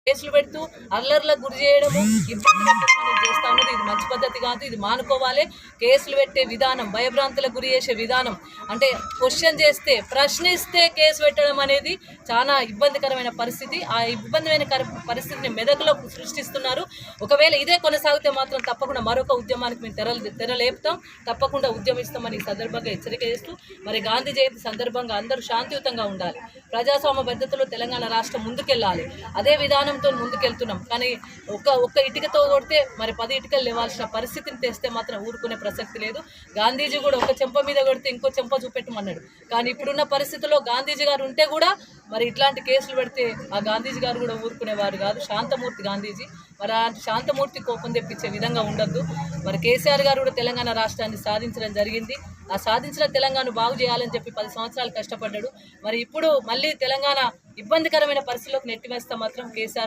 కేసులు పెడుతూ అల్లర్లకు గురి చేయడము, ఇబ్బంది పెట్టడం అనేది చేస్తా ఉన్నది. ఇది మంచి పద్ధతి కాదు, ఇది మానుకోవాలి. కేసులు పెట్టే విధానం, భయభ్రాంతులకు గురి చేసే విధానం, అంటే క్వశ్చన్ చేస్తే, ప్రశ్నిస్తే కేసు పెట్టడం అనేది చాలా ఇబ్బందికరమైన పరిస్థితి. ఆ ఇబ్బందిమైన పరిస్థితిని మెదకులో సృష్టిస్తున్నారు. ఒకవేళ ఇదే కొనసాగితే మాత్రం తప్పకుండా మరొక ఉద్యమానికి మేము తెరలేపుతాం, తప్పకుండా ఉద్యమిస్తామని ఈ సందర్భంగా హెచ్చరిక చేస్తూ, మరి గాంధీ జయంతి సందర్భంగా అందరూ శాంతియుతంగా ఉండాలి. ప్రజాస్వామ్య పద్ధతిలో తెలంగాణ రాష్ట్రం ముందుకెళ్ళాలి. అదే విధానంతో ముందుకెళ్తున్నాం. కానీ ఒక్క ఇటుకతో కొడితే మరి 10 ఇటుకలు లేవాల్సిన పరిస్థితిని తెస్తే మాత్రం ఊరుకునే ప్రసక్తి లేదు. గాంధీజీ కూడా ఒక చెంప మీద కొడితే ఇంకో చెంప చూపెట్టమన్నాడు. కానీ ఇప్పుడున్న పరిస్థితుల్లో గాంధీజీ గారు ఉంటే కూడా మరి ఇట్లాంటి కేసులు పెడితే ఆ గాంధీజీ గారు కూడా ఊరుకునేవారు కాదు. శాంతమూర్తి గాంధీజీ, మరి ఆ శాంతమూర్తి కోపం తెప్పించే విధంగా ఉండద్దు. మరి కేసీఆర్ గారు కూడా తెలంగాణ రాష్ట్రాన్ని సాధించడం జరిగింది. ఆ సాధించిన తెలంగాణ బాగు చేయాలని చెప్పి 10 సంవత్సరాలు కష్టపడ్డాడు. మరి ఇప్పుడు మళ్ళీ తెలంగాణ ఇబ్బందికరమైన పరిస్థితుల్లోకి నెట్టివేస్తే మాత్రం కేసీఆర్